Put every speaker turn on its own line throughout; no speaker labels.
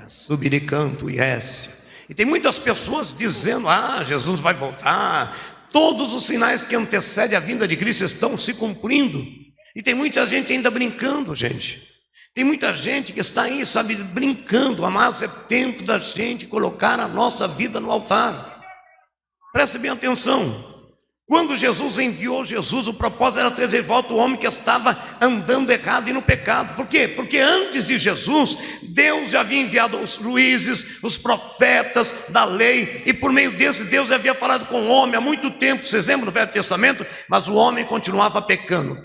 Subiricanto e esse. E tem muitas pessoas dizendo: Jesus vai voltar. Todos os sinais que antecedem a vinda de Cristo estão se cumprindo. E tem muita gente ainda brincando, gente. Tem muita gente que está aí, sabe, brincando. Amados, é tempo da gente colocar a nossa vida no altar. Preste bem atenção. Quando Jesus enviou Jesus, o propósito era trazer de volta o homem que estava andando errado e no pecado. Por quê? Porque antes de Jesus, Deus já havia enviado os juízes, os profetas da lei, e por meio desses, Deus já havia falado com o homem há muito tempo. Vocês lembram do Velho Testamento? Mas o homem continuava pecando.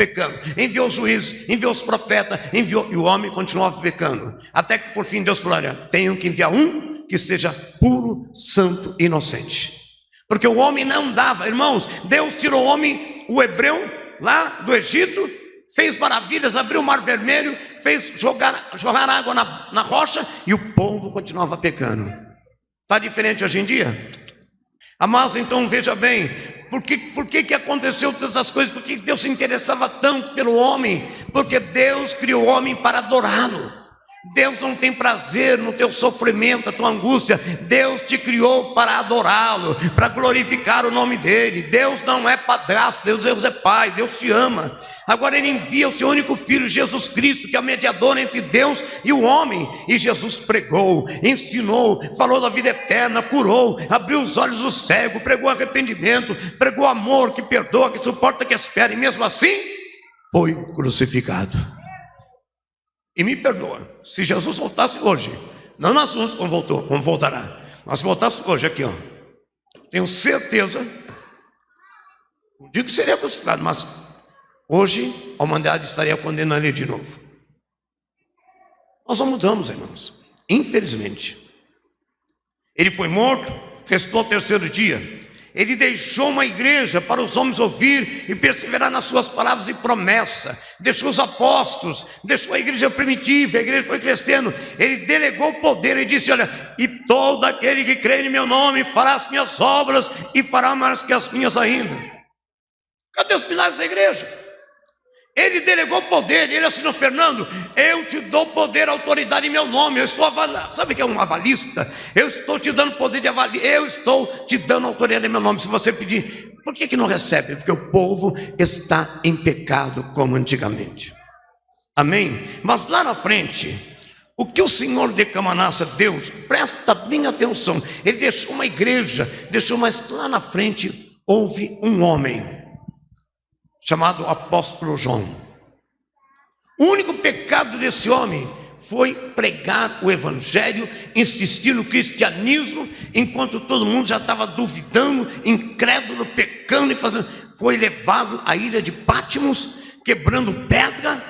Enviou os juízes, enviou os profetas, e o homem continuava pecando. Até que por fim Deus falou: olha, tenho que enviar um que seja puro, santo e inocente. Porque o homem não dava, irmãos. Deus tirou o homem, o hebreu, lá do Egito, fez maravilhas, abriu o mar vermelho, fez jogar água na rocha, e o povo continuava pecando. Está diferente hoje em dia? Amados, então veja bem, por que aconteceu todas as coisas? Por que Deus se interessava tanto pelo homem? Porque Deus criou o homem para adorá-lo. Deus não tem prazer no teu sofrimento, a tua angústia. Deus te criou para adorá-lo, para glorificar o nome dele. Deus não é padrasto, Deus é pai, Deus te ama. Agora ele envia o seu único filho, Jesus Cristo, que é o mediador entre Deus e o homem. E Jesus pregou, ensinou, falou da vida eterna, curou, abriu os olhos do cego, pregou arrependimento, pregou amor que perdoa, que suporta, que espera, e mesmo assim foi crucificado. E me perdoa, se Jesus voltasse hoje, não nós vamos como voltará, mas se voltasse hoje aqui, tenho certeza, não digo que seria crucificado, mas hoje a humanidade estaria condenando ele de novo. Nós não mudamos, irmãos, infelizmente. Ele foi morto, restou ao terceiro dia. Ele deixou uma igreja para os homens ouvir e perseverar nas suas palavras e promessa. Deixou os apóstolos, deixou a igreja primitiva, a igreja foi crescendo. Ele delegou o poder e disse: olha, e todo aquele que crê em meu nome fará as minhas obras e fará mais que as minhas ainda. Cadê os pilares da igreja? Ele delegou poder, ele assinou: Fernando, eu te dou poder, autoridade em meu nome. Eu estou avaliando. Sabe o que é um avalista? Eu estou te dando poder de avaliar, eu estou te dando autoridade em meu nome. Se você pedir, por que não recebe? Porque o povo está em pecado como antigamente. Amém? Mas lá na frente, o que o Senhor de Camanassa, Deus, presta bem atenção, ele deixou uma igreja, mas lá na frente houve um homem chamado apóstolo João. O único pecado desse homem foi pregar o evangelho, insistir no cristianismo, enquanto todo mundo já estava duvidando, incrédulo, pecando e fazendo. Foi levado à ilha de Patmos, quebrando pedra.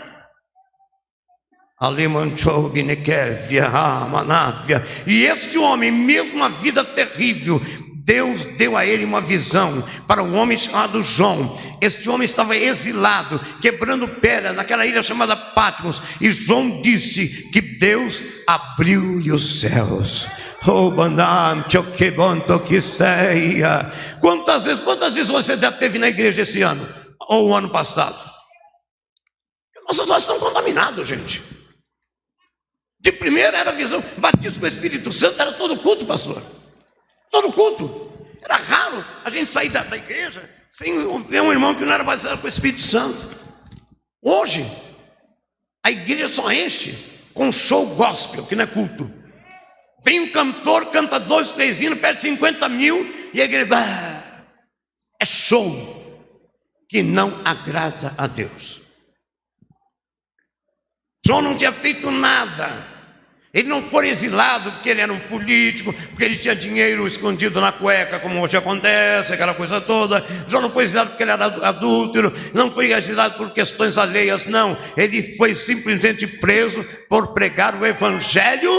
E este homem, mesmo a vida terrível, Deus deu a ele uma visão para um homem chamado João. Este homem estava exilado, quebrando pedra naquela ilha chamada Patmos. E João disse que Deus abriu-lhe os céus. Quantas vezes você já esteve na igreja esse ano? Ou o ano passado? Nossos olhos estão contaminados, gente. De primeira era a visão, batismo com o Espírito Santo, era todo culto, pastor. Todo culto. Era raro a gente sair da igreja sem ver um irmão que não era batizado com o Espírito Santo. Hoje, a igreja só enche com show gospel, que não é culto. Vem um cantor, canta 2, 3 hinos, perde 50 mil, e a igreja, é show que não agrada a Deus. João não tinha feito nada. Ele não foi exilado porque ele era um político, porque ele tinha dinheiro escondido na cueca, como hoje acontece, aquela coisa toda. João não foi exilado porque ele era adúltero, não foi exilado por questões alheias, não. Ele foi simplesmente preso por pregar o evangelho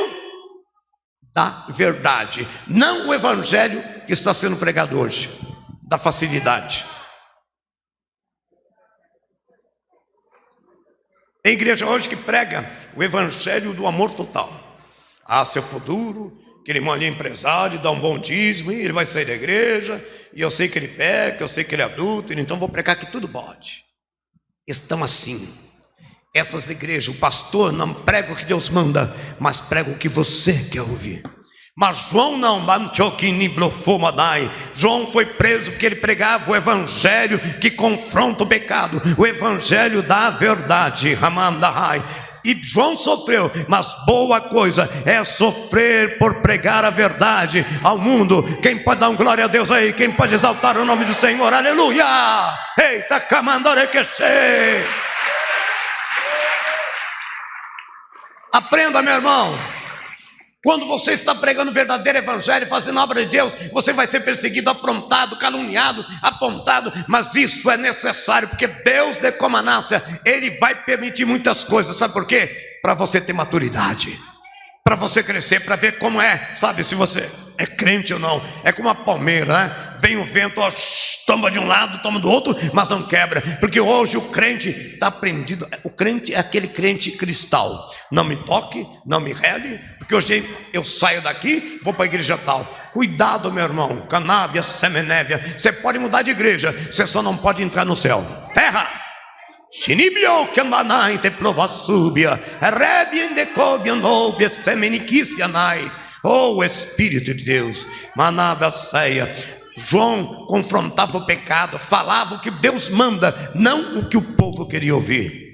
da verdade, não o evangelho que está sendo pregado hoje, da facilidade. Tem igreja hoje que prega o evangelho do amor total. Se eu for duro, que ele mande empresário, dá um bom dízimo, e ele vai sair da igreja, e eu sei que ele peca, eu sei que ele é adúltero, então vou pregar que tudo pode. Estão assim. essas igrejas, o pastor não prega o que Deus manda, mas prega o que você quer ouvir. Mas João não, João foi preso porque ele pregava o evangelho que confronta o pecado, o evangelho da verdade. E João sofreu, mas boa coisa é sofrer por pregar a verdade ao mundo. Quem pode dar glória a Deus aí? Quem pode exaltar o nome do Senhor? Aleluia! Eita, camandorequechê! Aprenda, meu irmão. Quando você está pregando o verdadeiro evangelho, fazendo a obra de Deus, você vai ser perseguido, afrontado, caluniado, apontado, mas isso é necessário, porque Deus de Comanácia, Ele vai permitir muitas coisas, sabe por quê? Para você ter maturidade, para você crescer, para ver como é, sabe, se você é crente ou não. É como uma palmeira, né? Vem o vento, ó, toma de um lado, toma do outro, mas não quebra, porque hoje o crente está prendido. O crente é aquele crente cristal, não me toque, não me rele, porque hoje eu saio daqui, vou para a igreja tal. Cuidado, meu irmão, canávia, semenévia, você pode mudar de igreja, você só não pode entrar no céu. Terra! Shinibio que manai te prova súbia, rebien de cobianobia, semeniquicianai. Oh, Espírito de Deus, manabaceia. João confrontava o pecado, falava o que Deus manda, não o que o povo queria ouvir.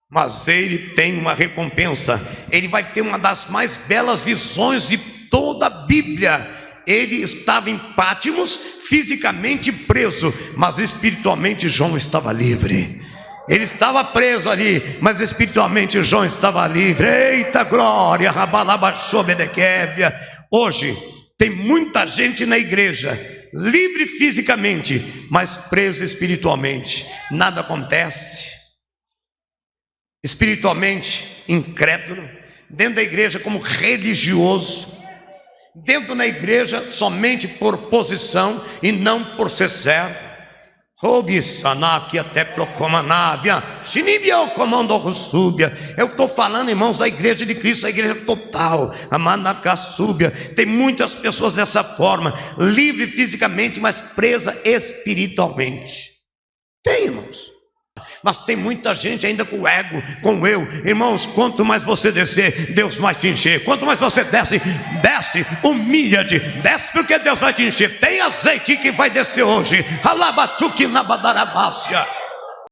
Mas ele tem uma recompensa, ele vai ter uma das mais belas visões de toda a Bíblia. Ele estava em Pátimos, fisicamente preso, mas espiritualmente João estava livre. Ele estava preso ali, mas espiritualmente João estava livre. Eita glória, rabalabaxobedequévia. Hoje tem muita gente na igreja, livre fisicamente, mas preso espiritualmente. Nada acontece. Espiritualmente incrédulo, dentro da igreja como religioso, dentro da igreja somente por posição e não por ser servo. Eu estou falando, irmãos, da igreja de Cristo, a igreja total, a Manacassúbia. Tem muitas pessoas dessa forma, livre fisicamente, mas presa espiritualmente. Tem, irmãos. Mas tem muita gente ainda com ego, com eu. Irmãos, quanto mais você descer, Deus vai te encher. Quanto mais você desce, humilha-te, desce porque Deus vai te encher. Tem azeite que vai descer hoje. Alabatuque na badarabácia.